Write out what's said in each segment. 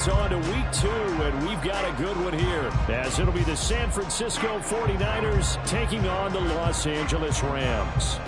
It's on to week 2, and we've got a good one here, as it'll be the San Francisco 49ers taking on the Los Angeles Rams.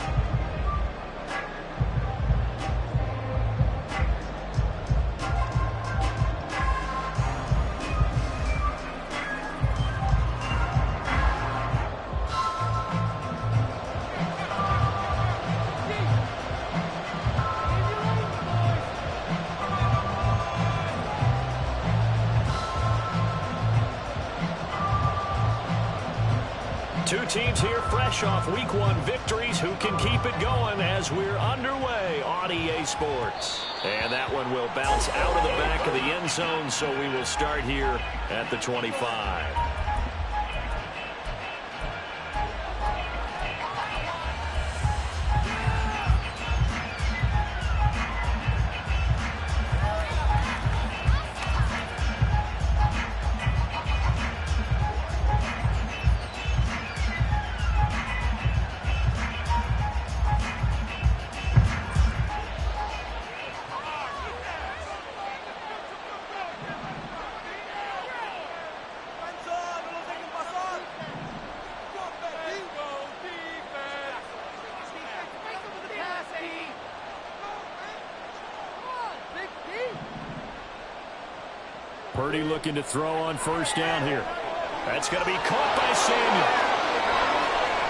Two teams here fresh off Week 1 victories who can keep it going as we're underway on EA Sports. And that one will bounce out of the back of the end zone, so we will start here at the 25. Purdy looking to throw on first down here. That's going to be caught by Samuel.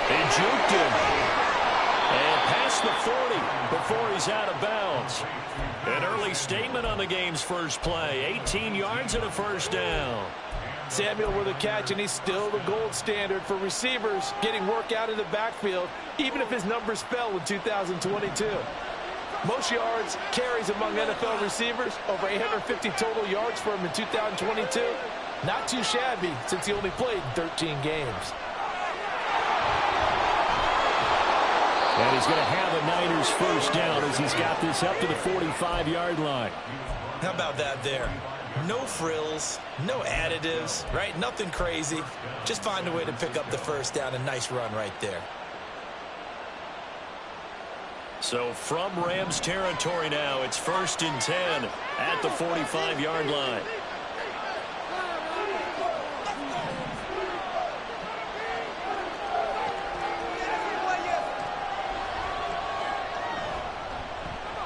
They juked him. And past the 40 before he's out of bounds. An early statement on the game's first play. 18 yards and a first down. Samuel with a catch, and he's still the gold standard for receivers getting work out in the backfield, even if his numbers fell in 2022. Most yards, carries among NFL receivers, over 850 total yards for him in 2022. Not too shabby since he only played 13 games. And he's going to have a Niners first down as he's got this up to the 45-yard line. How about that there? No frills, no additives, right? Nothing crazy. Just find a way to pick up the first down. A nice run right there. So from Rams territory now, it's 1st and 10 at the 45-yard line.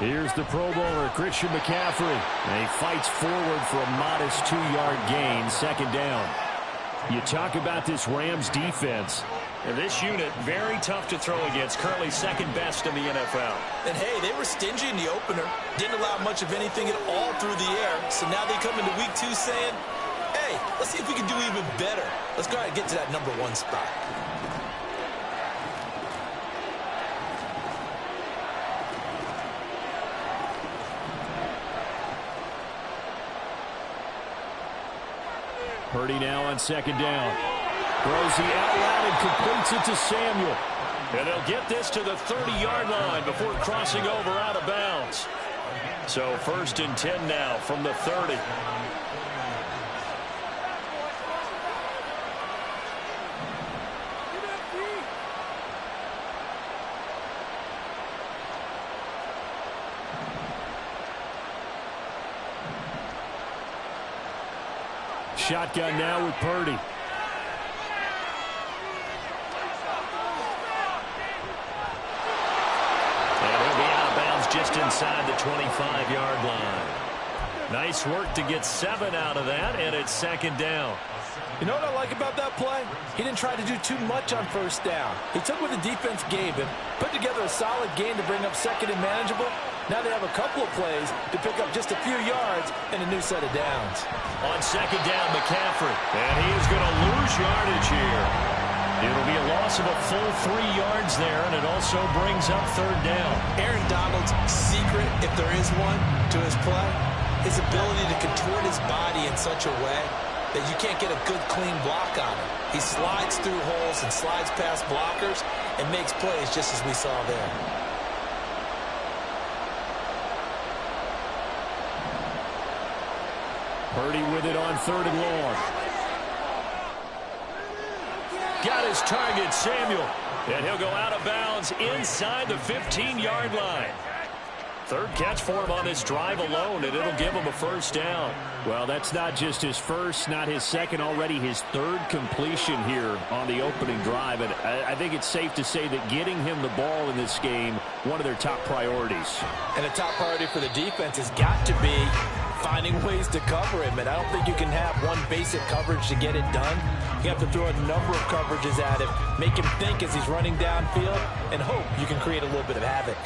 Here's the Pro Bowler, Christian McCaffrey. And he fights forward for a modest 2-yard gain, 2nd down. You talk about this Rams defense. And this unit, very tough to throw against, currently 2nd best in the NFL. And, hey, they were stingy in the opener. Didn't allow much of anything at all through the air. So now they come into week 2 saying, hey, let's see if we can do even better. Let's go ahead and get to that number 1 spot. Purdy now on 2nd down. Throws the out route and completes it to Samuel. And they'll get this to the 30-yard line before crossing over out of bounds. So 1st and 10 now from the 30. Shotgun now with Purdy. Just inside the 25-yard line. Nice work to get 7 out of that, and it's 2nd down. You know what I like about that play? He didn't try to do too much on first down. He took what the defense gave him, put together a solid gain to bring up 2nd and manageable. Now they have a couple of plays to pick up just a few yards and a new set of downs. On 2nd down, McCaffrey. And he is going to lose yardage here. It'll be a loss of a full 3 yards there, and it also brings up 3rd down. Aaron Donald's secret, if there is one, to his play, his ability to contort his body in such a way that you can't get a good, clean block on him. He slides through holes and slides past blockers and makes plays just as we saw there. Purdy with it on 3rd and long. Got his target, Samuel. And he'll go out of bounds inside the 15-yard line. Third catch for him on this drive alone, and it'll give him a first down. Well, that's not just his first, not his second, already his third completion here on the opening drive. And I think it's safe to say that getting him the ball in this game, one of their top priorities. And a top priority for the defense has got to be finding ways to cover him. And I don't think you can have one basic coverage to get it done. You have to throw a number of coverages at him, make him think as he's running downfield, and hope you can create a little bit of havoc.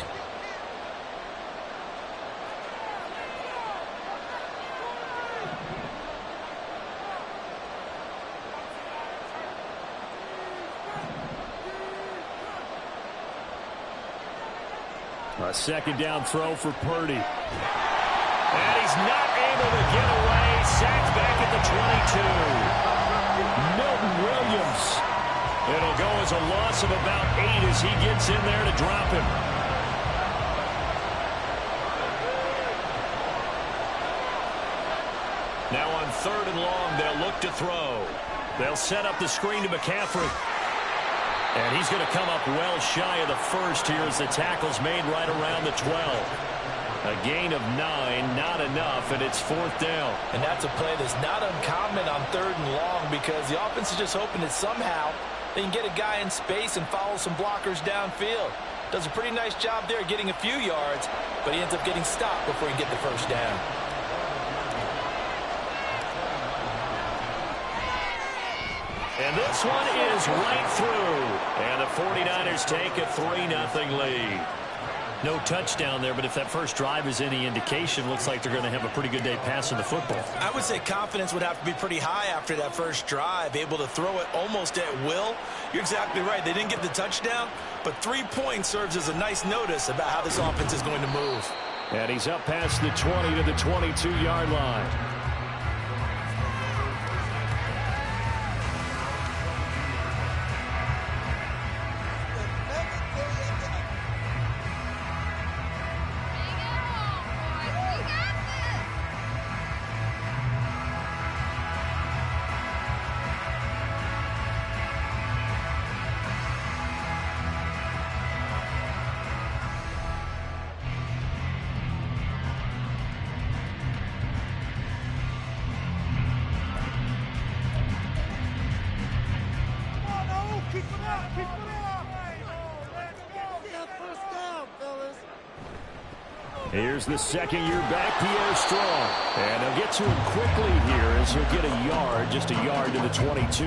A second down throw for Purdy. And he's not able to get away. Sacked back at the 22. Milton Williams. It'll go as a loss of about 8 as he gets in there to drop him. Now on 3rd and long, they'll look to throw. They'll set up the screen to McCaffrey. And he's going to come up well shy of the first here as the tackle's made right around the 12. A gain of 9, not enough, and it's 4th down. And that's a play that's not uncommon on 3rd and long because the offense is just hoping that somehow they can get a guy in space and follow some blockers downfield. Does a pretty nice job there getting a few yards, but he ends up getting stopped before he can get the first down. And this one is right through. And the 49ers take a 3-0 lead. No touchdown there, but if that first drive is any indication, looks like they're going to have a pretty good day passing the football. I would say confidence would have to be pretty high after that first drive, able to throw it almost at will. You're exactly right. They didn't get the touchdown, but 3 points serves as a nice notice about how this offense is going to move. And he's up past the 20 to the 22-yard line. Here's the second-year back, Pierre Strong. And they'll get to him quickly here as he'll get a yard, just a yard to the 22.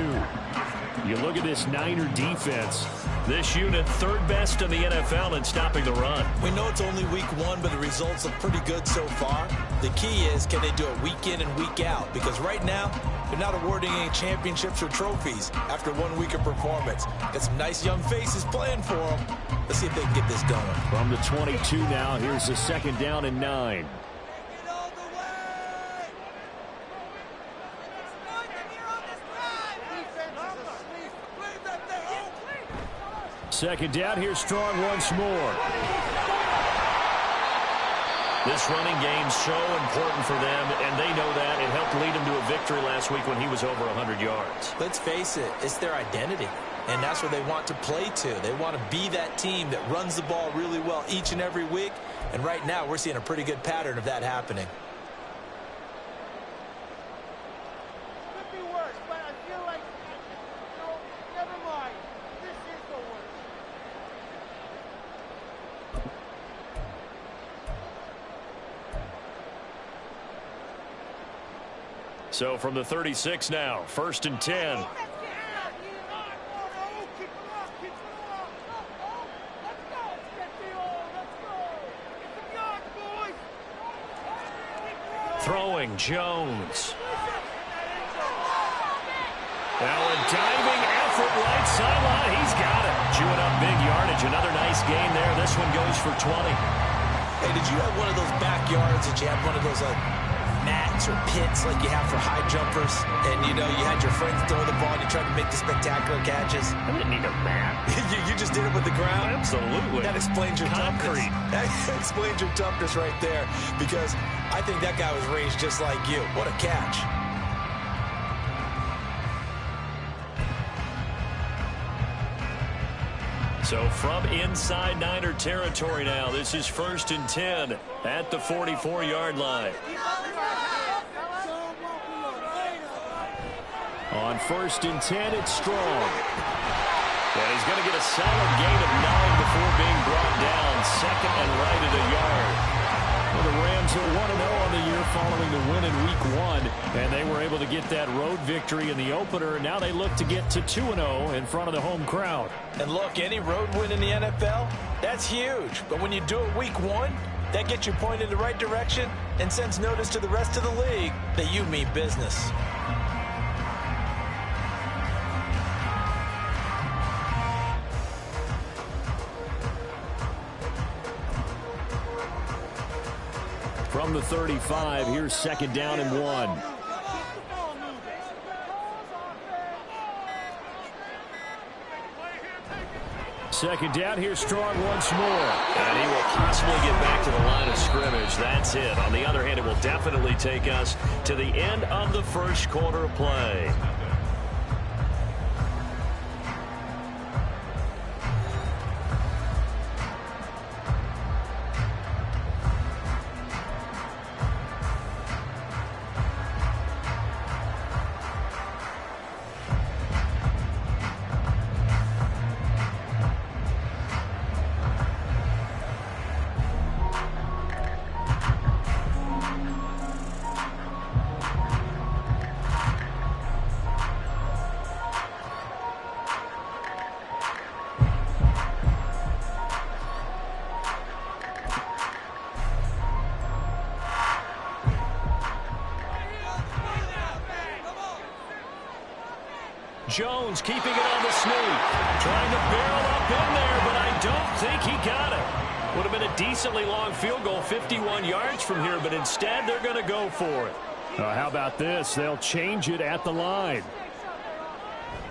You look at this Niner defense. This unit, 3rd best in the NFL in stopping the run. We know it's only week 1, but the results look pretty good so far. The key is, can they do it week in and week out? Because right now, they're not awarding any championships or trophies after 1 week of performance. Got some nice young faces playing for them. Let's see if they can get this going. From the 22 now, here's the 2nd down and 9. Second down, here's Strong once more. This running game's so important for them, and they know that. It helped lead them to a victory last week when he was over 100 yards. Let's face it, it's their identity, and that's what they want to play to. They want to be that team that runs the ball really well each and every week, and right now we're seeing a pretty good pattern of that happening. Could be worse, but I feel like, never mind. This is the worst. So from the 36 now, 1st and 10. Throwing Jones. Now a diving effort right sideline. He's got it. Chewing up big yardage. Another nice gain there. This one goes for 20. Hey, did you have one of those backyards that you had one of those mats or pits like you have for high jumpers, and you had your friends throw the ball and you tried to make the spectacular catches? I didn't need a mat. you just did it with the ground? Absolutely. That explains your concrete. That explains your toughness right there, because I think that guy was raised just like you. What a catch. So from inside Niner territory now, this is 1st and 10 at the 44-yard line. On 1st and 10, it's Strong. And he's going to get a solid gain of 9 before being brought down. 2nd and right at a yard. Well, the Rams are 1-0 on the year following the win in Week 1. And they were able to get that road victory in the opener. Now they look to get to 2-0 in front of the home crowd. And look, any road win in the NFL, that's huge. But when you do it Week 1, that gets you pointed in the right direction and sends notice to the rest of the league that you mean business. From the 35, here's 2nd down and 1. Second down, here's Strong once more. And he will possibly get back to the line of scrimmage. That's it. On the other hand, it will definitely take us to the end of the first quarter of play. Jones keeping it on the sneak. Trying to barrel up in there, but I don't think he got it. Would have been a decently long field goal, 51 yards from here, but instead they're going to go for it. How about this? They'll change it at the line.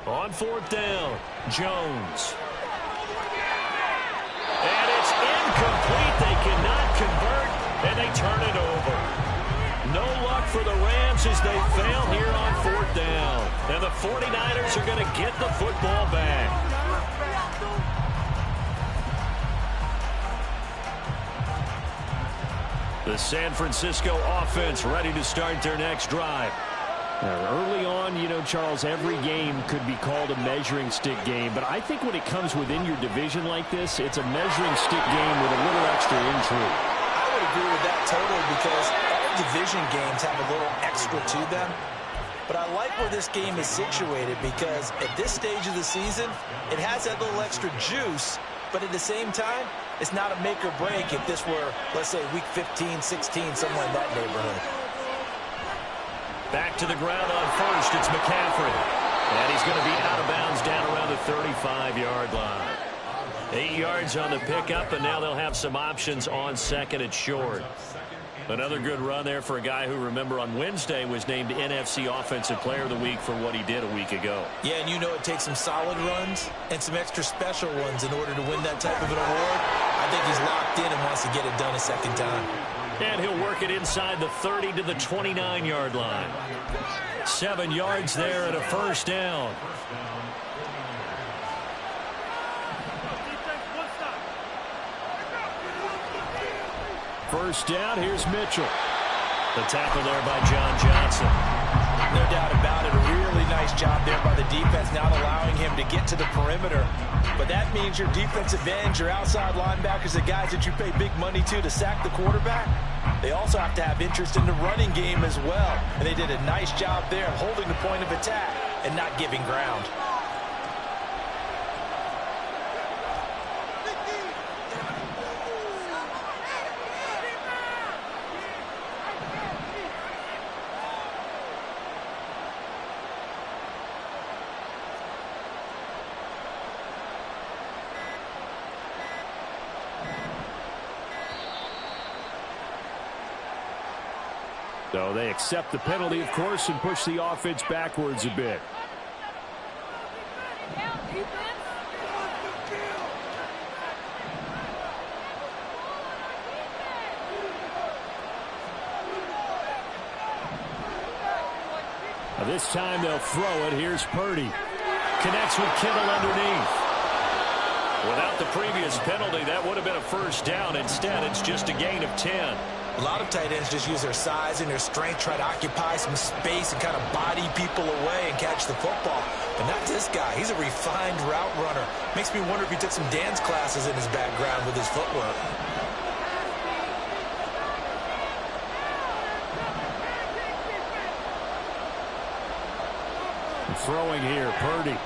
On 4th down, Jones. And it's incomplete. They cannot convert, and they turn it over. No luck for the Rams as they fail here on 4th down. And the 49ers are going to get the football back. The San Francisco offense ready to start their next drive. Early on, you know, Charles, every game could be called a measuring stick game. But I think when it comes within your division like this, it's a measuring stick game with a little extra intrigue. I would agree with that totally because all division games have a little extra to them. But I like where this game is situated because at this stage of the season, it has that little extra juice. But at the same time, it's not a make or break if this were, let's say, week 15, 16, somewhere in that neighborhood. Back to the ground on 1st, it's McCaffrey. And he's going to be out of bounds down around the 35-yard line. 8 yards on the pickup, and now they'll have some options on 2nd and short. Another good run there for a guy who, remember, on Wednesday was named NFC Offensive Player of the Week for what he did a week ago. Yeah, and you know it takes some solid runs and some extra special ones in order to win that type of an award. I think he's locked in and wants to get it done a second time. And he'll work it inside the 30 to the 29-yard line. 7 yards there and a 1st down. First down, here's Mitchell. The tackle there by John Johnson. No doubt about it. A really nice job there by the defense, not allowing him to get to the perimeter. But that means your defensive ends, your outside linebackers, the guys that you pay big money to sack the quarterback, they also have to have interest in the running game as well. And they did a nice job there holding the point of attack and not giving ground. So they accept the penalty, of course, and push the offense backwards a bit. Now this time they'll throw it. Here's Purdy. Connects with Kittle underneath. Without the previous penalty, that would have been a first down. Instead, it's just a gain of 10. A lot of tight ends just use their size and their strength, try to occupy some space and kind of body people away and catch the football. But not this guy. He's a refined route runner. Makes me wonder if he took some dance classes in his background with his footwork. Throwing here, Purdy.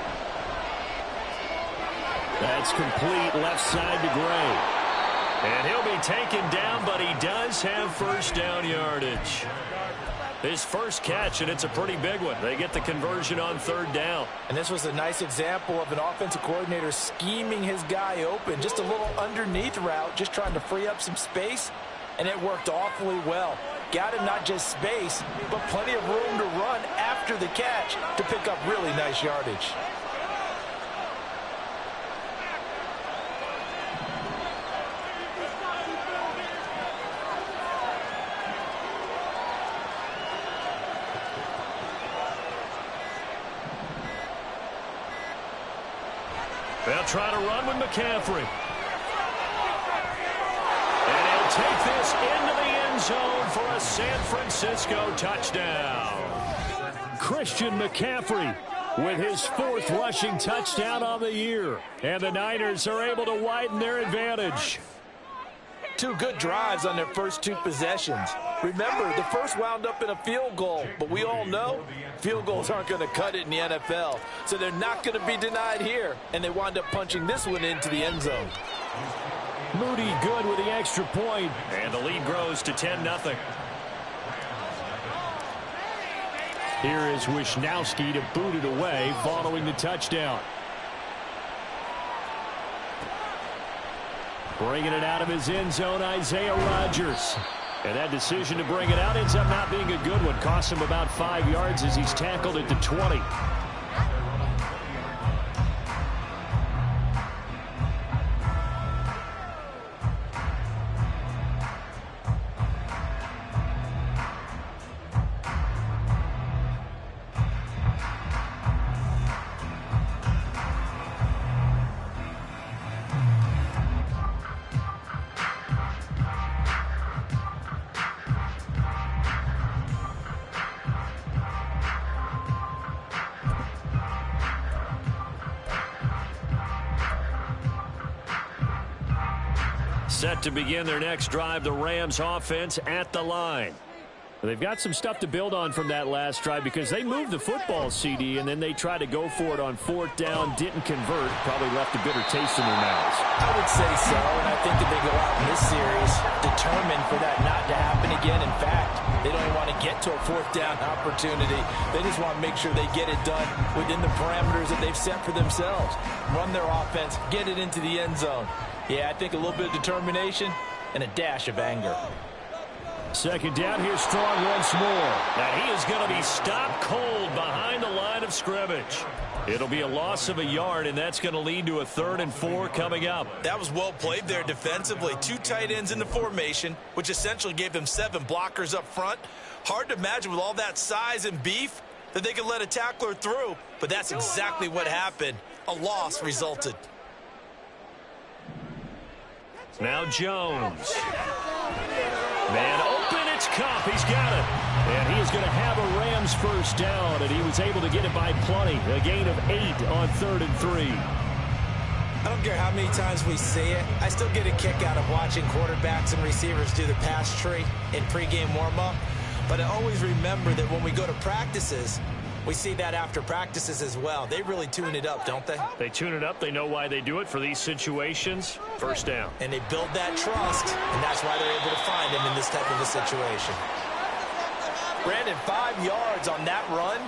That's complete left side to Gray. And he'll be taken down, but he does have first down yardage. His first catch, and it's a pretty big one. They get the conversion on third down. And this was a nice example of an offensive coordinator scheming his guy open. Just a little underneath route, just trying to free up some space, and it worked awfully well. Got him not just space, but plenty of room to run after the catch to pick up really nice yardage. They'll try to run with McCaffrey. And he'll take this into the end zone for a San Francisco touchdown. Christian McCaffrey with his 4th rushing touchdown on the year. And the Niners are able to widen their advantage. 2 good drives on their first 2 possessions. Remember, the first wound up in a field goal, but we all know field goals aren't going to cut it in the NFL, so they're not going to be denied here, and they wind up punching this one into the end zone. Moody good with the extra point. And the lead grows to 10-0. Here is Wisnowski to boot it away following the touchdown. Bringing it out of his end zone, Isaiah Rodgers. And that decision to bring it out ends up not being a good one. Costs him about 5 yards as he's tackled at the 20. Set to begin their next drive, the Rams offense at the line. They've got some stuff to build on from that last drive because they moved the football, CD, and then they tried to go for it on 4th down, didn't convert, probably left a bitter taste in their mouths. I would say so, and I think that they go out in this series determined for that not to happen again. In fact, they don't even want to get to a 4th down opportunity. They just want to make sure they get it done within the parameters that they've set for themselves. Run their offense, get it into the end zone. Yeah, I think a little bit of determination and a dash of anger. 2nd down, here strong once more. And he is going to be stopped cold behind the line of scrimmage. It'll be a loss of a yard, and that's going to lead to a 3rd and 4 coming up. That was well played there defensively. 2 tight ends in the formation, which essentially gave them 7 blockers up front. Hard to imagine with all that size and beef that they could let a tackler through, but that's exactly what happened. A loss resulted. Now Jones. Man open, it's Cup. He's got it. And he is going to have a Rams first down, and he was able to get it by plenty. A gain of 8 on 3rd and 3. I don't care how many times we see it. I still get a kick out of watching quarterbacks and receivers do the pass tree in pregame warm-up. But I always remember that when we go to practices, we see that after practices as well. They really tune it up, don't they? They tune it up. They know why they do it for these situations. First down. And they build that trust, and that's why they're able to find him in this type of a situation. Brandon, 5 yards on that run.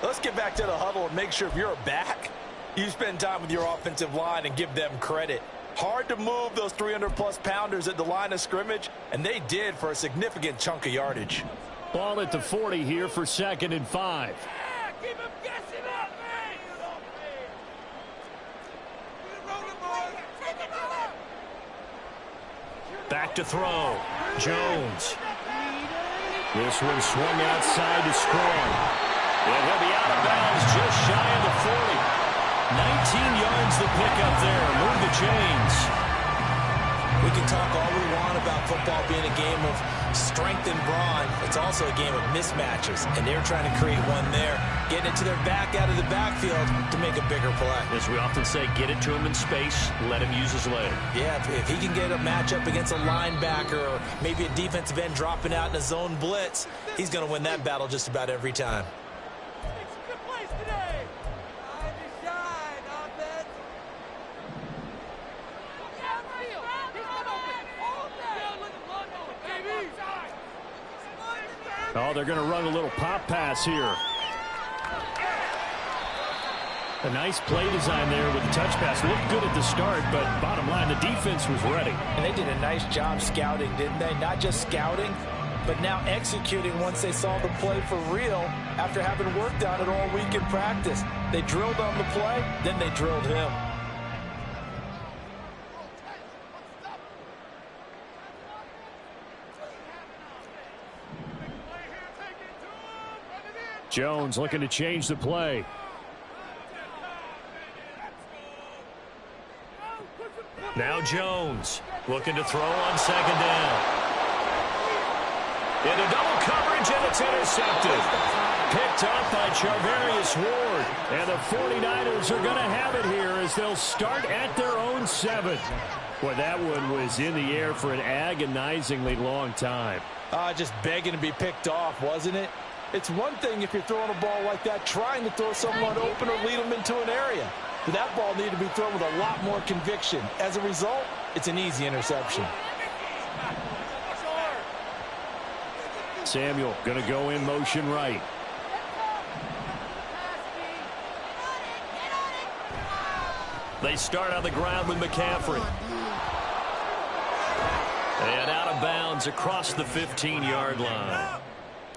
Let's get back to the huddle and make sure if you're a back, you spend time with your offensive line and give them credit. Hard to move those 300-plus pounders at the line of scrimmage, and they did for a significant chunk of yardage. Ball at the 40 here for 2nd and 5. Keep him guessing up, man! Back to throw. Jones. This one swung outside to Strong. And he'll be out of bounds just shy of the 40. 19 yards finds the pickup there. Move the chains. We can talk all we want about football being a game of strength and brawn. It's also a game of mismatches, and they're trying to create one there, getting it to their back out of the backfield to make a bigger play. As we often say, get it to him in space, let him use his leg. Yeah, if he can get a matchup against a linebacker or maybe a defensive end dropping out in a zone blitz, he's going to win that battle just about every time. Oh, they're going to run a little pop pass here. A nice play design there with the touch pass. Looked good at the start, but bottom line, the defense was ready. And they did a nice job scouting, didn't they? Not just scouting, but now executing once they saw the play for real after having worked on it all week in practice. They drilled on the play, then they drilled him. Jones looking to change the play. Now Jones looking to throw on second down. Into double coverage, and it's intercepted. Picked up by Charvarius Ward. And the 49ers are going to have it here as they'll start at their own 7. Boy, that one was in the air for an agonizingly long time. Just begging to be picked off, wasn't it? It's one thing if you're throwing a ball like that, trying to throw someone open or lead them into an area. But that ball needed to be thrown with a lot more conviction. As a result, it's an easy interception. Samuel going to go in motion right. They start on the ground with McCaffrey. And out of bounds across the 15-yard line.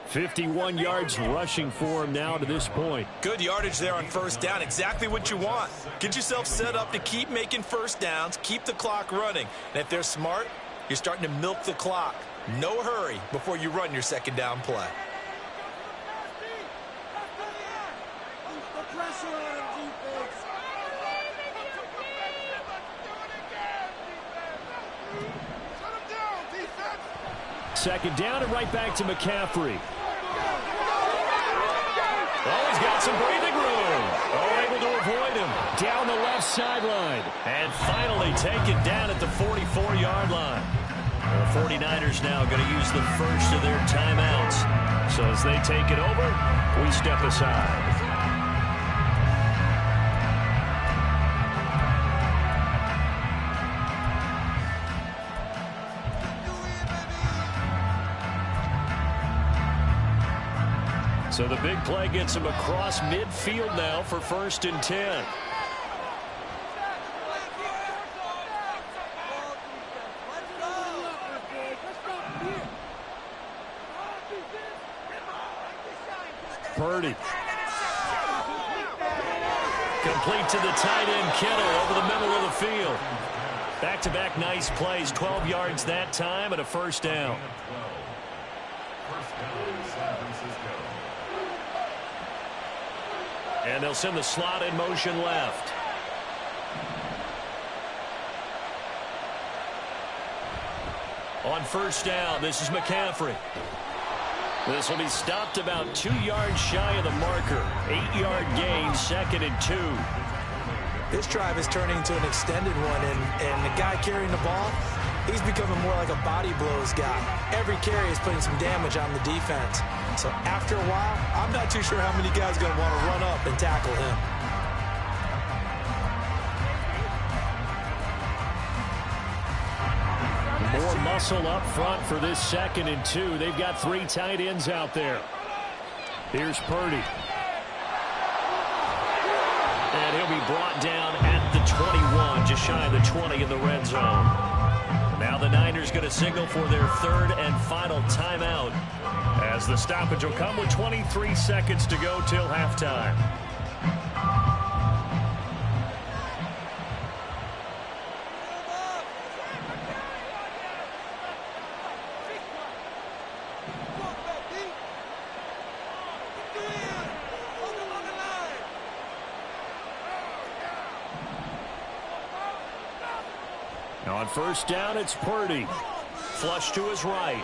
51 yards rushing for him now to this point. Good yardage there on first down. Exactly what you want. Get yourself set up to keep making first downs, keep the clock running. And if they're smart, you're starting to milk the clock. No hurry before you run your second down play. Second down and right back to McCaffrey. Oh, he's got some breathing room. Oh, able to avoid him. Down the left sideline. And finally taken down at the 44-yard line. The 49ers now going to use the first of their timeouts. So as they take it over, we step aside. So the big play gets him across midfield now for 1st and 10. Purdy. Complete to the tight end, Kittle, over the middle of the field. Back-to-back nice plays, 12 yards that time and a first down. And they'll send the slot in motion left. On first down, this is McCaffrey. This will be stopped about 2 yards shy of the marker. 8-yard gain, 2nd and 2. This drive is turning into an extended one, and the guy carrying the ball, he's becoming more like a body blows guy. Every carry is putting some damage on the defense. So after a while, I'm not too sure how many guys are going to want to run up and tackle him. More muscle up front for this 2nd and 2. They've got 3 tight ends out there. Here's Purdy. And he'll be brought down at the 21, just shy of the 20 in the red zone. Now the Niners going to signal for their 3rd and final timeout, as the stoppage will come with 23 seconds to go till halftime. On first down, it's Purdy. Flush to his right.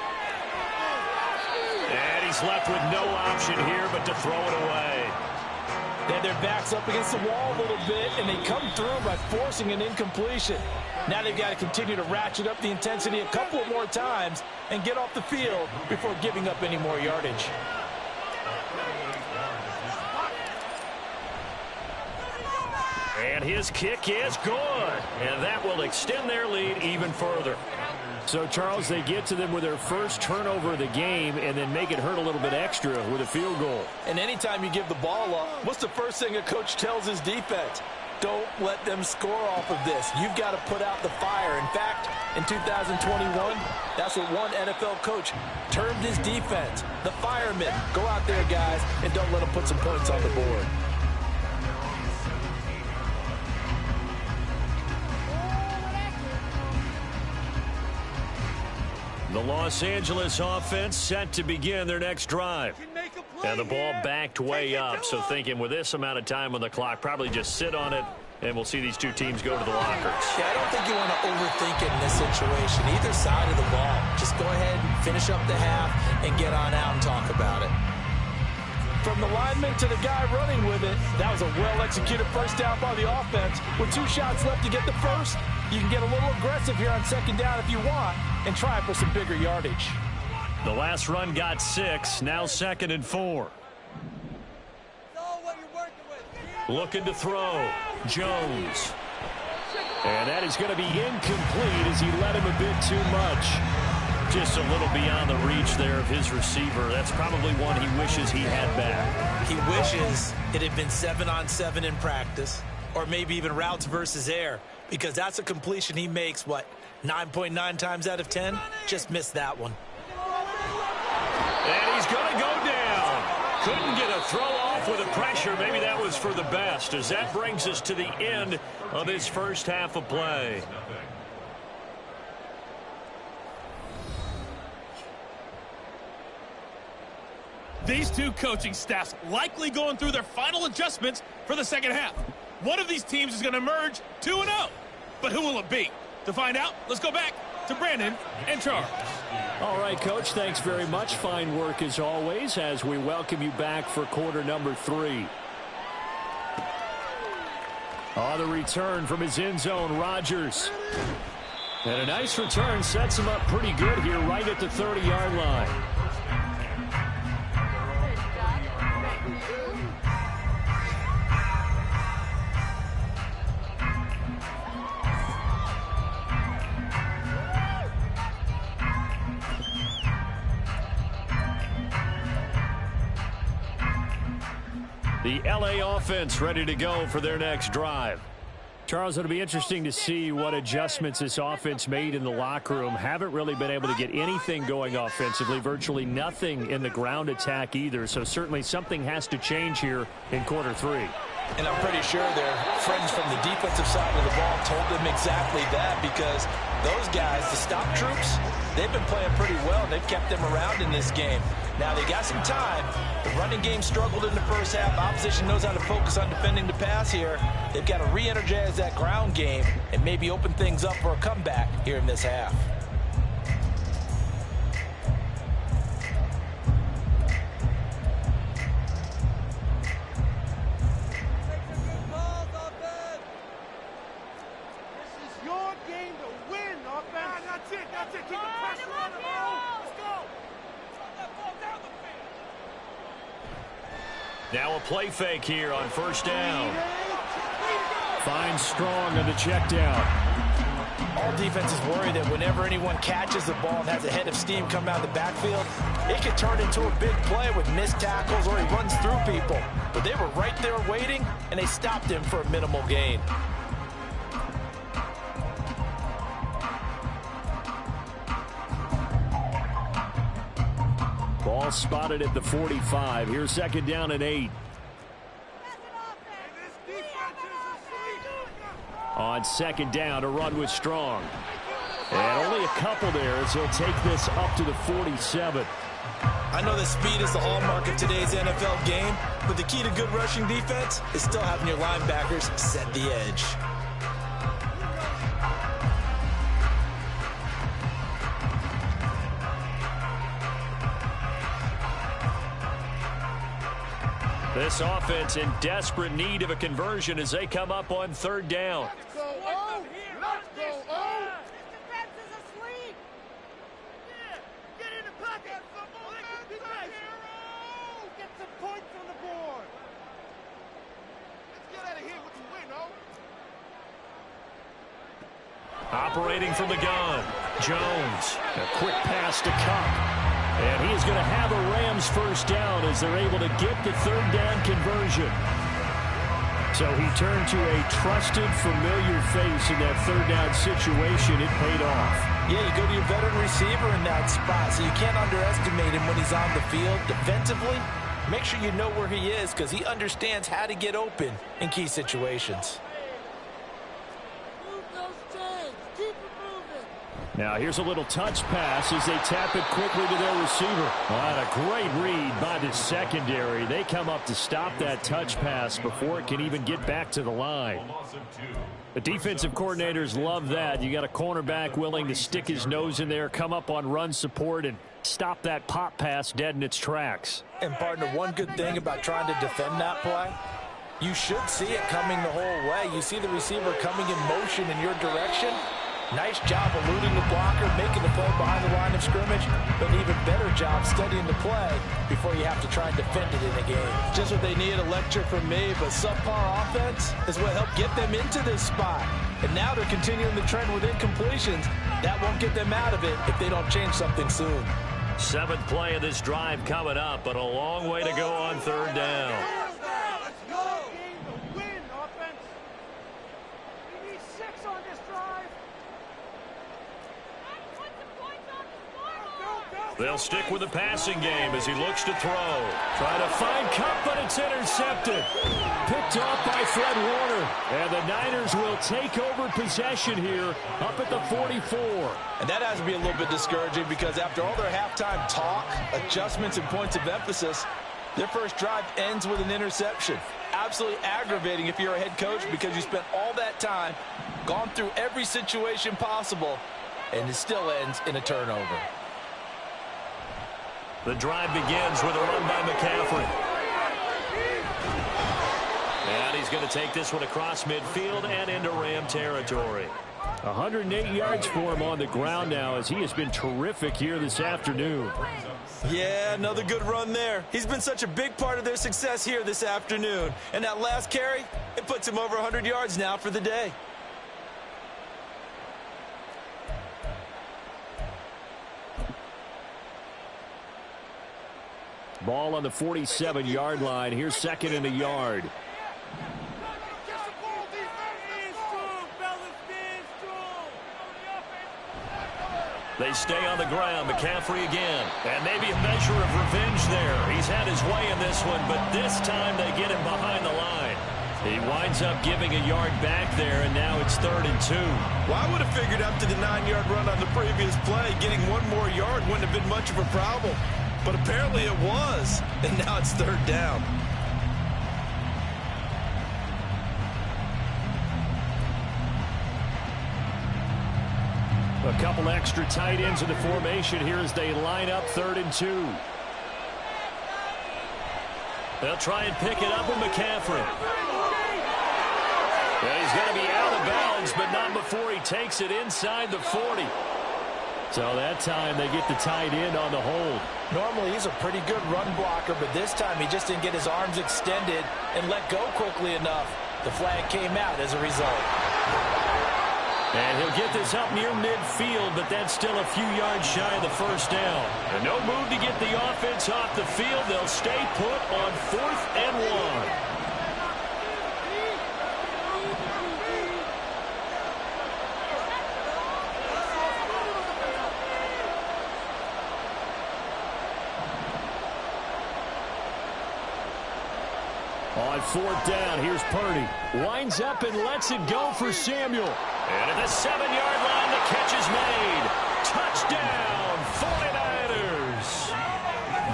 And he's left with no option here but to throw it away. They had their backs up against the wall a little bit, and they come through by forcing an incompletion. Now they've got to continue to ratchet up the intensity a couple more times and get off the field before giving up any more yardage. And his kick is good. And that will extend their lead even further. So, Charles, they get to them with their first turnover of the game and then make it hurt a little bit extra with a field goal. And anytime you give the ball up, what's the first thing a coach tells his defense? Don't let them score off of this. You've got to put out the fire. In fact, in 2021, that's what one NFL coach termed his defense, the firemen. Go out there, guys, and don't let them put some points on the board. The Los Angeles offense set to begin their next drive. And the ball backed way up, so thinking with this amount of time on the clock, probably just sit on it, and we'll see these two teams go to the lockers. Yeah, I don't think you want to overthink it in this situation. Either side of the ball. Just go ahead and finish up the half and get on out and talk about it. From the lineman to the guy running with it, that was a well-executed first down by the offense. With 2 shots left to get the first, you can get a little aggressive here on second down if you want and try for some bigger yardage. The last run got 6, now 2nd and 4. Looking to throw, Jones. And that is going to be incomplete as he let him a bit too much. Just a little beyond the reach there of his receiver. That's probably one he wishes he had back. He wishes it had been 7-on-7 in practice, or maybe even routes versus air, because that's a completion he makes, 9.9 times out of 10? Just missed that one. And he's going to go down. Couldn't get a throw off with the pressure. Maybe that was for the best, as that brings us to the end of his first half of play. These two coaching staffs likely going through their final adjustments for the second half. One of these teams is going to emerge 2-0. But who will it be? To find out, let's go back to Brandon and Charles. All right, Coach, thanks very much. Fine work as always as we welcome you back for quarter number 3. On the return from his end zone, Rodgers. And a nice return sets him up pretty good here right at the 30-yard line. The LA offense ready to go for their next drive. Charles, it'll be interesting to see what adjustments this offense made in the locker room. Haven't really been able to get anything going offensively, virtually nothing in the ground attack either. So certainly something has to change here in quarter 3. And I'm pretty sure their friends from the defensive side of the ball told them exactly that, because those guys, the stop troops, they've been playing pretty well. They've kept them around in this game. Now they got some time. The running game struggled in the first half. Opposition knows how to focus on defending the pass here. They've got to re-energize that ground game and maybe open things up for a comeback here in this half. Now a play fake here on first down. Finds Strong on the check down. All defenses worry that whenever anyone catches the ball and has a head of steam come out of the backfield, it could turn into a big play with missed tackles or he runs through people. But they were right there waiting, and they stopped him for a minimal gain. Ball spotted at the 45. Here's second down and 8. On second down, a run with Strong. And only a couple there as he'll take this up to the 47. I know that speed is the hallmark of today's NFL game, but the key to good rushing defense is still having your linebackers set the edge. This offense in desperate need of a conversion as they come up on third down. Let's go, O! Let's go, O! This defense is asleep! Yeah, get in the pocket! Get some points on the board! Let's get out of here with the win, O! Operating from the gun, Jones. A quick pass to Cup. And he is going to have a Rams first down as they're able to get the third down conversion. So he turned to a trusted, familiar face in that third down situation. It paid off. Yeah, you go to your veteran receiver in that spot, so you can't underestimate him when he's on the field. Defensively, make sure you know where he is because he understands how to get open in key situations. Move those chains! Keep it moving! Now here's a little touch pass as they tap it quickly to their receiver. What a great read by the secondary. They come up to stop that touch pass before it can even get back to the line. The defensive coordinators love that. You got a cornerback willing to stick his nose in there, come up on run support, and stop that pop pass dead in its tracks. And partner, one good thing about trying to defend that play, you should see it coming the whole way. You see the receiver coming in motion in your direction. Nice job eluding the blocker, making the play behind the line of scrimmage, but an even better job studying the play before you have to try and defend it in a game. Just what they need, a lecture from me, but subpar offense is what helped get them into this spot. And now they're continuing the trend with incompletions. That won't get them out of it if they don't change something soon. Seventh play of this drive coming up, but a long way to go on third down. Let's go! Game to win, offense! We need 6 on this drive! They'll stick with the passing game as he looks to throw. Trying to find Cup, but it's intercepted. Picked off by Fred Warner. And the Niners will take over possession here up at the 44. And that has to be a little bit discouraging because after all their halftime talk, adjustments, and points of emphasis, their first drive ends with an interception. Absolutely aggravating if you're a head coach because you spent all that time, gone through every situation possible, and it still ends in a turnover. The drive begins with a run by McCaffrey. And he's going to take this one across midfield and into Ram territory. 108 yards for him on the ground now as he has been terrific here this afternoon. Yeah, another good run there. He's been such a big part of their success here this afternoon. And that last carry, it puts him over 100 yards now for the day. Ball on the 47-yard line. Here's second and a yard. They stay on the ground. McCaffrey again. And maybe a measure of revenge there. He's had his way in this one, but this time they get him behind the line. He winds up giving a yard back there, and now it's 3rd and 2. Well, I would have figured after the 9-yard run on the previous play, getting one more yard wouldn't have been much of a problem. But apparently it was, and now it's 3rd down. A couple extra tight ends in the formation here as they line up 3rd and 2. They'll try and pick it up with McCaffrey. Yeah, he's going to be out of bounds, but not before he takes it inside the 40. So that time they get the tight end on the hold. Normally he's a pretty good run blocker, but this time he just didn't get his arms extended and let go quickly enough. The flag came out as a result. And he'll get this up near midfield, but that's still a few yards shy of the first down. And no move to get the offense off the field. They'll stay put on 4th and 1. On 4th down, here's Purdy. Winds up and lets it go for Samuel. And at the 7-yard line, the catch is made. Touchdown, 49ers.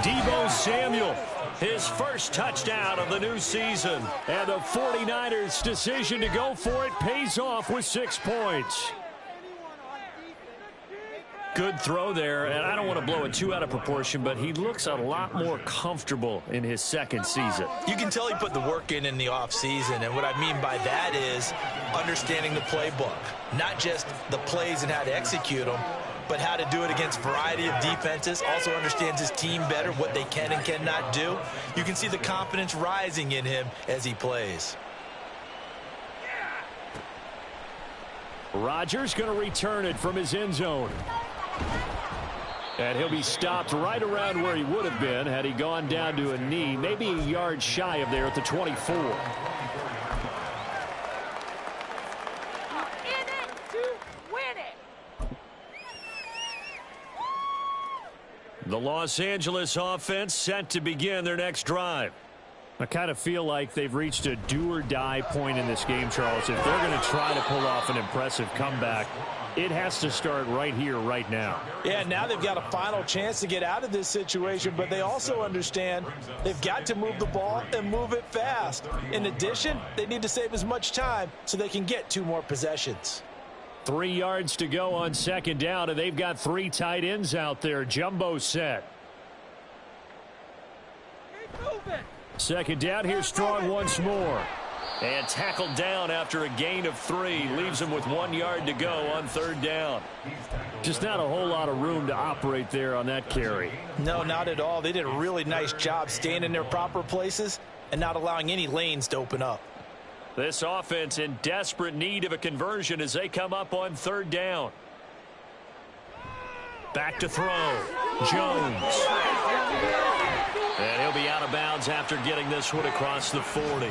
Deebo Samuel, his first touchdown of the new season. And the 49ers' decision to go for it pays off with 6 points. Anyone on defense, make Good throw there, and I don't want to blow it too out of proportion, but he looks a lot more comfortable in his second season. You can tell he put the work in the offseason, and what I mean by that is understanding the playbook, not just the plays and how to execute them, but how to do it against a variety of defenses. Also understands his team better, what they can and cannot do. You can see the confidence rising in him as he plays. Rodgers going to return it from his end zone. And he'll be stopped right around where he would have been had he gone down to a knee, maybe a yard shy of there at the 24. In it to win it. The Los Angeles offense set to begin their next drive. I kind of feel like they've reached a do-or-die point in this game, Charles. If they're going to try to pull off an impressive comeback, it has to start right here, right now. Yeah, now they've got a final chance to get out of this situation, but they also understand they've got to move the ball and move it fast. In addition, they need to save as much time so they can get 2 more possessions. 3 yards to go on second down, and they've got 3 tight ends out there. Jumbo set. Keep moving. Second down, here's Strong once more. And tackled down after a gain of 3. Leaves him with 1 yard to go on third down. Just not a whole lot of room to operate there on that carry. No, not at all. They did a really nice job staying in their proper places and not allowing any lanes to open up. This offense in desperate need of a conversion as they come up on third down. Back to throw. Jones. And he'll be out of bounds after getting this one across the 40.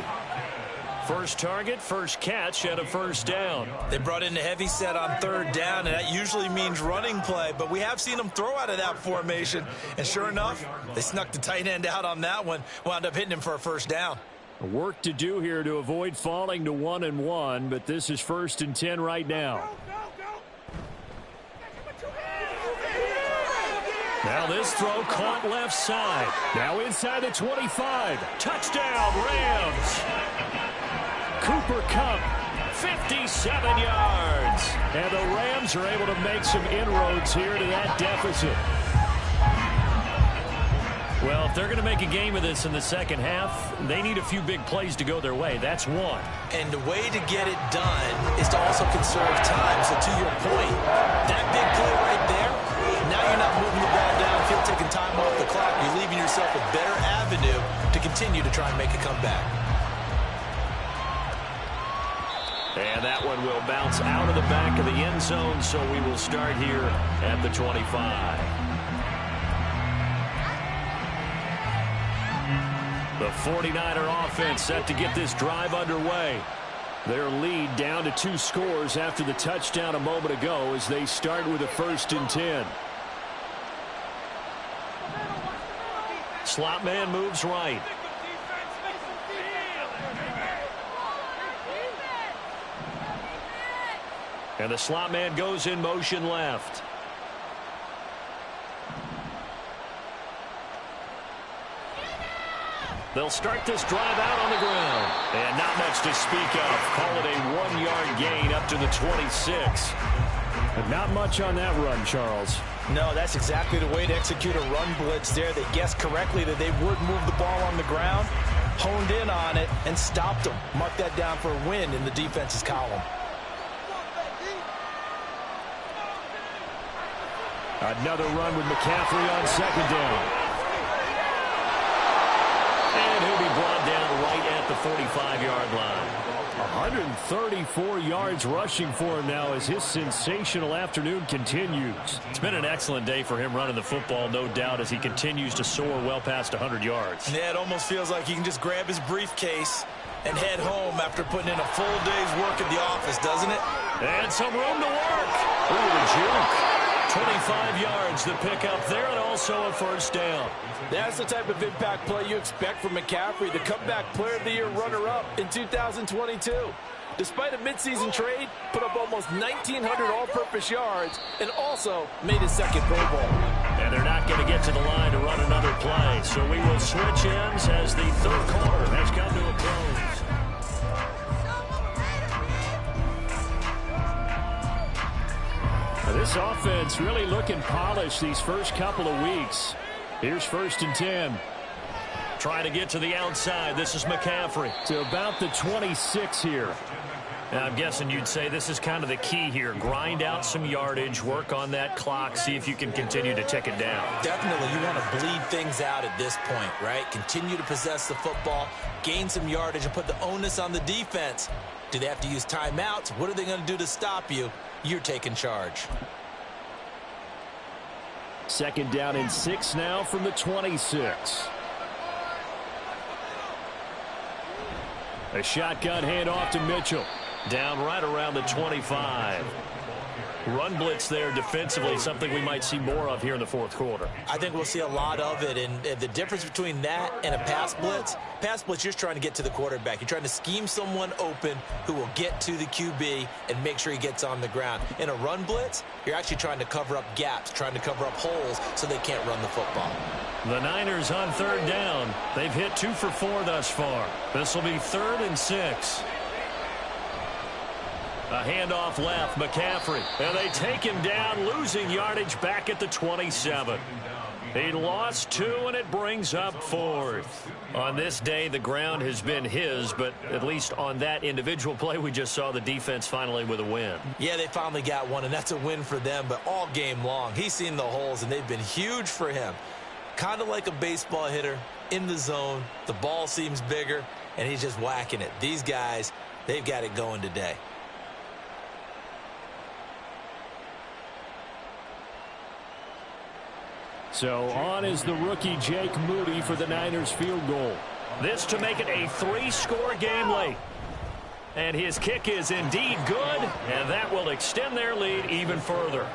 First target, first catch, and a first down. They brought in the heavy set on third down, and that usually means running play, but we have seen them throw out of that formation, and sure enough, they snuck the tight end out on that one, wound up hitting him for a first down. Work to do here to avoid falling to 1-1, but this is 1st and 10 right now. Now this throw caught left side. Now inside the 25. Touchdown, Rams. Cooper Kupp, 57 yards. And the Rams are able to make some inroads here to that deficit. Well, if they're going to make a game of this in the second half, they need a few big plays to go their way. That's one. And the way to get it done is to also conserve time. So to your point, that big play right there, now you're not moving the ball downfield, taking time off the clock. You're leaving yourself a better avenue to continue to try and make a comeback. And that one will bounce out of the back of the end zone, so we will start here at the 25. The 49er offense set to get this drive underway. Their lead down to 2 scores after the touchdown a moment ago as they start with a 1st and 10. Slot man moves right. And the slot man goes in motion left. They'll start this drive out on the ground. And not much to speak of. Call it a 1-yard gain up to the 26. But not much on that run, Charles. No, that's exactly the way to execute a run blitz there. They guessed correctly that they would move the ball on the ground, honed in on it, and stopped them. Mark that down for a win in the defense's column. Another run with McCaffrey on second down. And he'll be brought down right at the 45-yard line. 134 yards rushing for him now as his sensational afternoon continues. It's been an excellent day for him running the football, no doubt, as he continues to soar well past 100 yards. Yeah, it almost feels like he can just grab his briefcase and head home after putting in a full day's work at the office, doesn't it? And some room to work. Ooh, the juke. 25 yards to pick up there, and also a first down. That's the type of impact play you expect from McCaffrey, the comeback player of the year runner-up in 2022. Despite a midseason trade, put up almost 1,900 all-purpose yards and also made his second Pro Bowl. And they're not going to get to the line to run another play, so we will switch ends as the third quarter has come to a close. This offense really looking polished these first couple of weeks. Here's 1st and 10. Trying to get to the outside. This is McCaffrey. To about the 26 here. Now, I'm guessing you'd say this is kind of the key here. Grind out some yardage, work on that clock, see if you can continue to tick it down. Definitely, you want to bleed things out at this point, right? Continue to possess the football, gain some yardage, and put the onus on the defense. Do they have to use timeouts? What are they going to do to stop you? You're taking charge. 2nd down and 6 now from the 26. A shotgun handoff to Mitchell. Down right around the 25. Run blitz there defensively, something we might see more of here in the 4th quarter. I think we'll see a lot of it, and the difference between that and a pass blitz, you're just trying to get to the quarterback. You're trying to scheme someone open who will get to the QB and make sure he gets on the ground. In a run blitz, you're actually trying to cover up gaps, trying to cover up holes so they can't run the football. The Niners on 3rd down. They've hit 2 for 4 thus far. This will be 3rd and 6. A handoff left, McCaffrey. And they take him down, losing yardage back at the 27. He lost 2, and it brings up 4th. On this day, the ground has been his, but at least on that individual play, we just saw the defense finally with a win. Yeah, they finally got one, and that's a win for them, but all game long, he's seen the holes, and they've been huge for him. Kind of like a baseball hitter in the zone. The ball seems bigger, and he's just whacking it. These guys, they've got it going today. So on is the rookie Jake Moody for the Niners field goal. This to make it a 3-score game late. And his kick is indeed good, and that will extend their lead even further.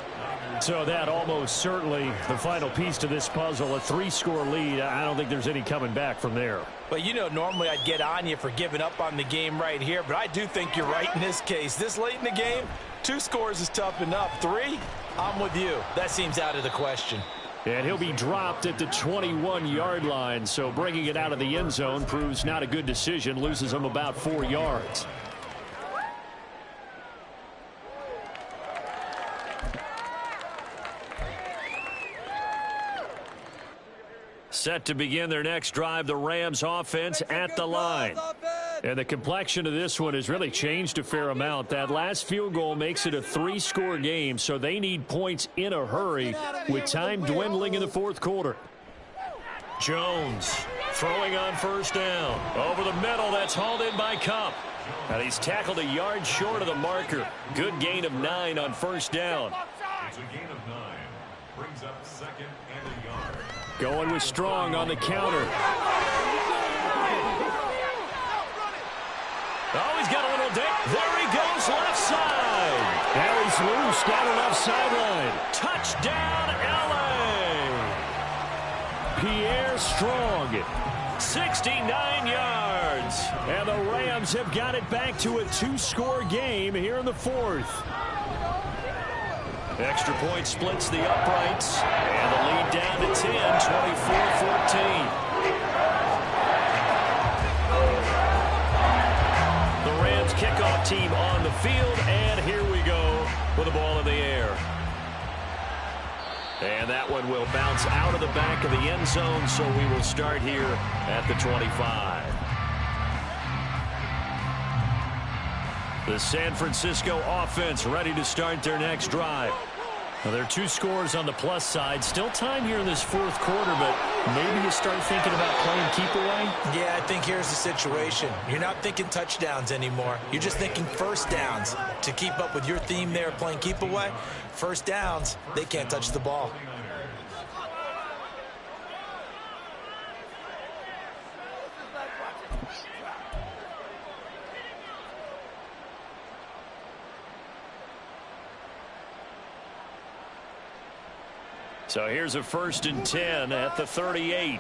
So that almost certainly the final piece to this puzzle, a 3-score lead. I don't think there's any coming back from there. Well, you know, normally I'd get on you for giving up on the game right here, but I do think you're right in this case. This late in the game, 2 scores is tough enough. 3, I'm with you. That seems out of the question. And he'll be dropped at the 21-yard line, so bringing it out of the end zone proves not a good decision, loses him about 4 yards. Set to begin their next drive, the Rams offense at the line. And the complexion of this one has really changed a fair amount. That last field goal makes it a 3-score game, so they need points in a hurry with time dwindling in the 4th quarter. Jones throwing on 1st down. Over the middle, that's hauled in by Cup. And he's tackled a yard short of the marker. Good gain of 9 on 1st down. It's a gain of 9. Brings up 2nd and a yard. Going with Strong on the counter. Oh, he's got a little dip. There he goes, left side. Now he's loose down the left sideline. Touchdown, L.A. Pierre Strong. 69 yards. And the Rams have got it back to a 2-score game here in the 4th. Extra point splits the uprights. And the lead down to 10, 24-14. Kickoff team on the field, and here we go with the ball in the air. And that one will bounce out of the back of the end zone, so we will start here at the 25. The San Francisco offense ready to start their next drive. Now, there are 2 scores on the plus side. Still time here in this 4th quarter, but maybe you start thinking about playing keep away? Yeah, I think here's the situation. You're not thinking touchdowns anymore. You're just thinking 1st downs. To keep up with your theme there, playing keep away, 1st downs, they can't touch the ball. So here's a 1st and 10 at the 38.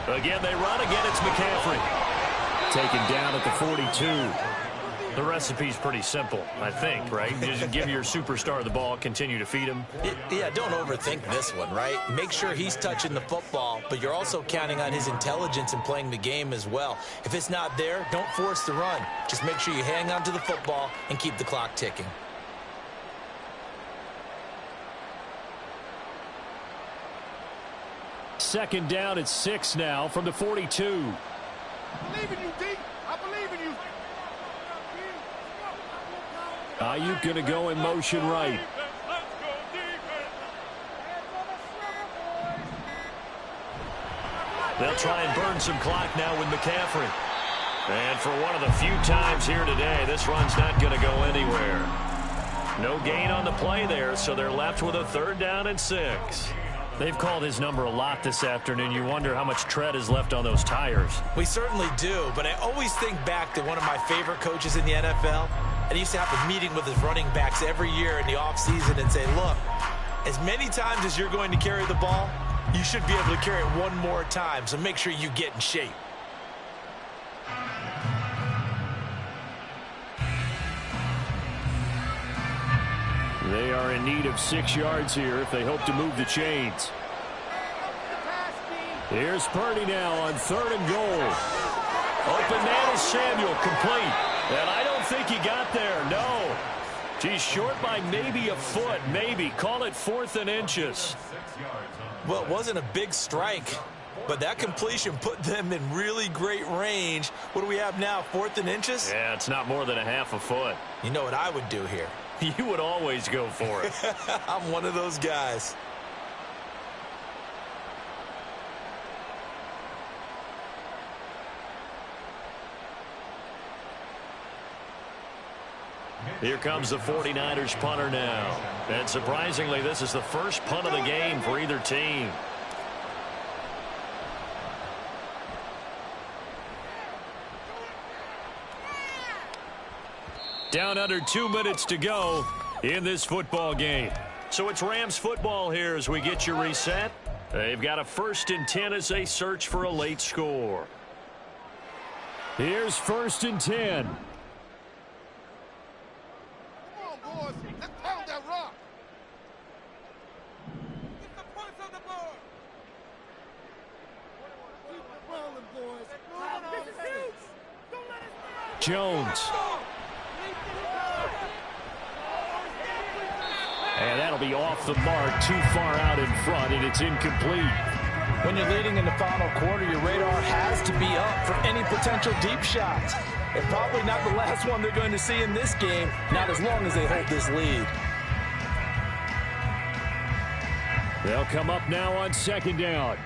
Again, they run. Again, it's McCaffrey. Taken down at the 42. The recipe's pretty simple, I think, right? Just give your superstar the ball, continue to feed him. Yeah, don't overthink this one, right? Make sure he's touching the football, but you're also counting on his intelligence in playing the game as well. If it's not there, don't force the run. Just make sure you hang on to the football and keep the clock ticking. Second down at 6 now from the 42. I believe in you, D. I believe in you. Ayuk going to go in motion right. They'll try and burn some clock now with McCaffrey. And for one of the few times here today, this run's not going to go anywhere. No gain on the play there, so they're left with a 3rd down and 6. They've called his number a lot this afternoon. You wonder how much tread is left on those tires. We certainly do, but I always think back to one of my favorite coaches in the NFL. And he used to have a meeting with his running backs every year in the offseason and say, look, as many times as you're going to carry the ball, you should be able to carry it one more time, so make sure you get in shape. They are in need of 6 yards here if they hope to move the chains. Here's Purdy now on 3rd and goal. Open man is Samuel, complete. And I don't think he got there, no. He's short by maybe a foot, maybe. Call it 4th and inches. Well, it wasn't a big strike, but that completion put them in really great range. What do we have now, 4th and inches? Yeah, it's not more than a half a foot. You know what I would do here? You would always go for it. I'm one of those guys. Here comes the 49ers punter now. And surprisingly, this is the first punt of the game for either team. Down under 2 minutes to go in this football game. So it's Rams football here as we get you reset. They've got a 1st and 10 as they search for a late score. Here's 1st and 10. Come on, boys. Let's pound that rock. Get the points on the board. Keep it rolling, boys. This is huge. Don't let us down. Jones. And that'll be off the mark, too far out in front, and it's incomplete. When you're leading in the final quarter, your radar has to be up for any potential deep shots. And probably not the last one they're going to see in this game, not as long as they hold this lead. They'll come up now on 2nd down.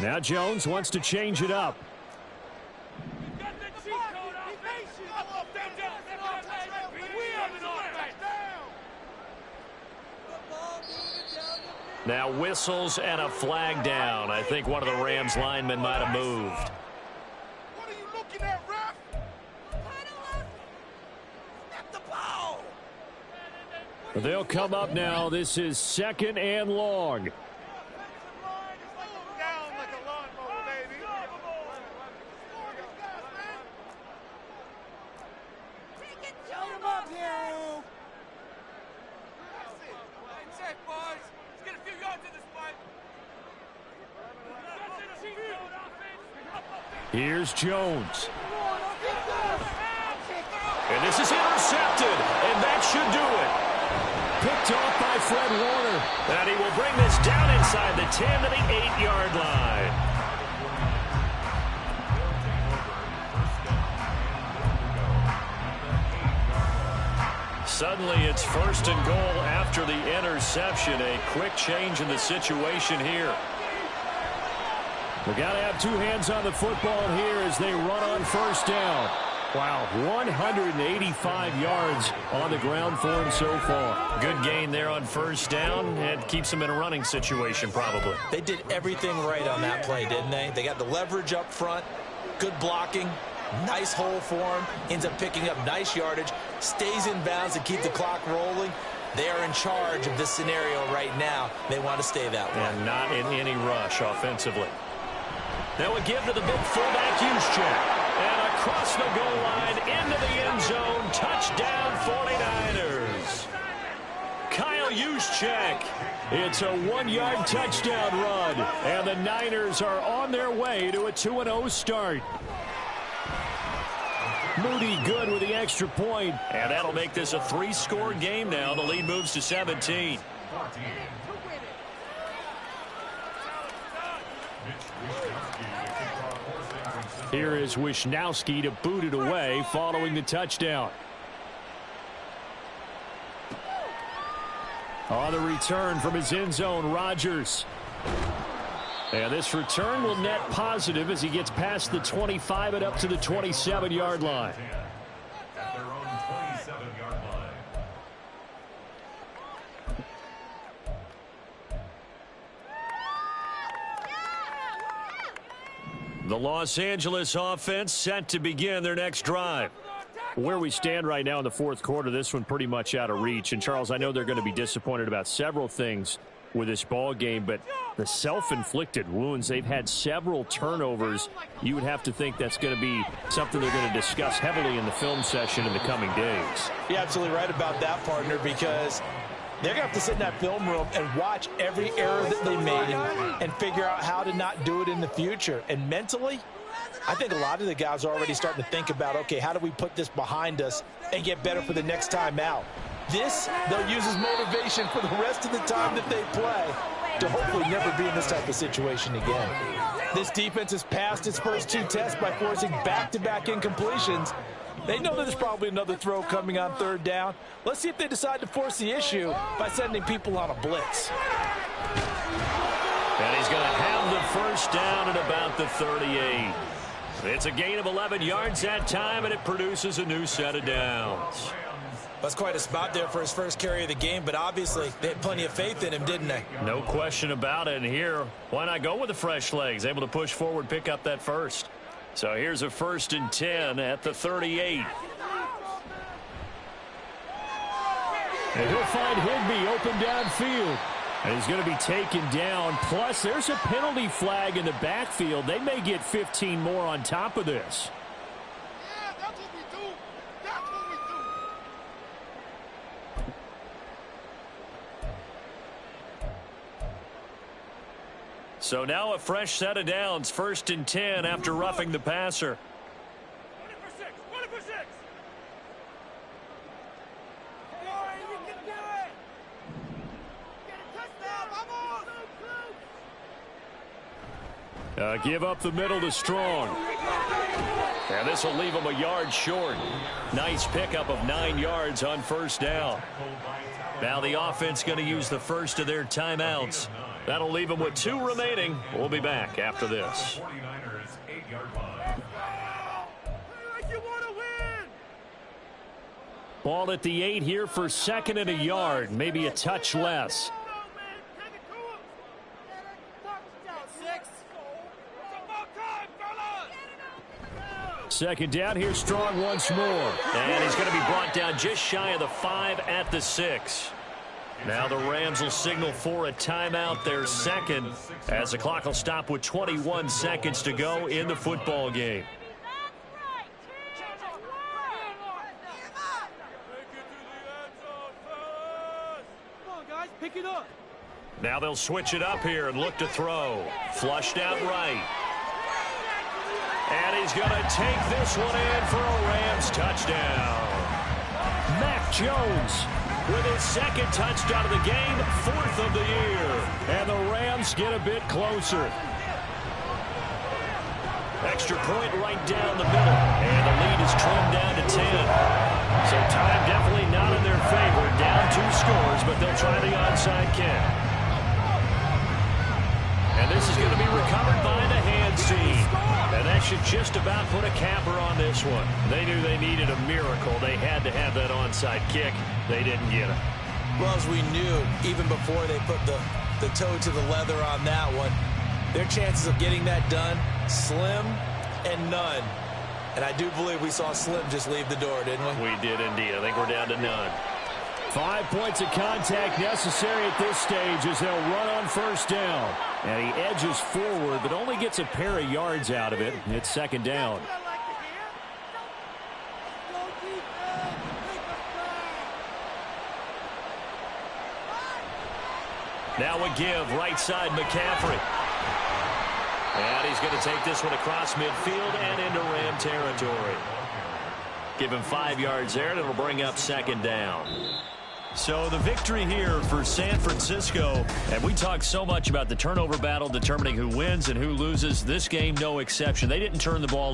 Now Jones wants to change it up. Now whistles and a flag down. I think one of the Rams linemen might have moved. What are you looking at, ref? Snap the ball. They'll come up now. This is 2nd and long. Here's Jones. And this is intercepted, and that should do it. Picked off by Fred Warner. And he will bring this down inside the 10 to the 8-yard line. Suddenly it's 1st and goal after the interception. A quick change in the situation here. We got to have 2 hands on the football here as they run on 1st down. Wow, 185 yards on the ground for him so far. Good gain there on 1st down, and keeps him in a running situation probably. They did everything right on that play, didn't they? They got the leverage up front, good blocking, nice hole for him, ends up picking up nice yardage, stays in bounds to keep the clock rolling. They are in charge of this scenario right now. They want to stay that way. And not in any rush offensively. They will give to the big fullback, Juszczyk. And across the goal line into the end zone. Touchdown, 49ers. Kyle Juszczyk. It's a 1-yard touchdown run. And the Niners are on their way to a 2-0 start. Moody good with the extra point. And that'll make this a 3-score game now. The lead moves to 17. Here is Wisnowski to boot it away following the touchdown. On the return from his end zone, Rodgers. And this return will net positive as he gets past the 25 and up to the 27-yard line. At their own 27-yard line. The Los Angeles offense set to begin their next drive. Where we stand right now in the fourth quarter, this one pretty much out of reach. And, Charles, I know they're going to be disappointed about several things with this ball game, but the self-inflicted wounds, they've had several turnovers. You would have to think that's going to be something they're going to discuss heavily in the film session in the coming days. You're absolutely right about that, partner, because they're going to have to sit in that film room and watch every error that they made and figure out how to not do it in the future. And mentally, I think a lot of the guys are already starting to think about, okay, how do we put this behind us and get better for the next time out? This, they'll use as motivation for the rest of the time that they play to hopefully never be in this type of situation again. This defense has passed its first 2 tests by forcing back-to-back incompletions. They know that there's probably another throw coming on 3rd down. Let's see if they decide to force the issue by sending people on a blitz. And he's going to have the first down at about the 38. It's a gain of 11 yards that time, and it produces a new set of downs. That's quite a spot there for his first carry of the game, but obviously they had plenty of faith in him, didn't they? No question about it. And here, why not go with the fresh legs? Able to push forward, pick up that first. So here's a 1st and 10 at the 38. And he'll find Higbee open downfield. And he's going to be taken down. Plus, there's a penalty flag in the backfield. They may get 15 more on top of this. Yeah, that's what we do. That's what we do. So now a fresh set of downs. 1st and 10 after roughing the passer. 20 for 6. 20 for 6. Give up the middle to Strong. And this will leave him a yard short. Nice pickup of 9 yards on 1st down. Now the offense going to use the first of their timeouts. That'll leave them with 2 remaining. We'll be back after this. 49ers 8-yard line. Ball at the 8 here for 2nd and a yard. Maybe a touch less. 2nd down. Here's Strong once more. And he's going to be brought down just shy of the 5 at the 6. Now the Rams will signal for a timeout, their second, as the clock will stop with 21 seconds to go in the football game. Pick it up. Now they'll switch it up here and look to throw. Flushed out right. And he's going to take this one in for a Rams touchdown. Mac Jones with his 2nd touchdown of the game, 4th of the year. And the Rams get a bit closer. Extra point right down the middle. And the lead is trimmed down to 10. So time definitely not in their favor. Down 2 scores, but they'll try the onside kick. And this is going to be recovered by the hands team. And that should just about put a capper on this one. They knew they needed a miracle. They had to have that onside kick. They didn't get it. Well, as we knew, even before they put the toe to the leather on that one, their chances of getting that done, slim and none. And I do believe we saw Slim just leave the door, didn't we? We did indeed. I think we're down to none. 5 points of contact necessary at this stage as they'll run on first down. And he edges forward, but only gets a pair of yards out of it. It's second down. Now a give, right side McCaffrey. And he's going to take this one across midfield and into Ram territory. Give him 5 yards there, and it'll bring up second down. So the victory here for San Francisco, and we talk so much about the turnover battle determining who wins and who loses. This game, no exception. They didn't turn the ball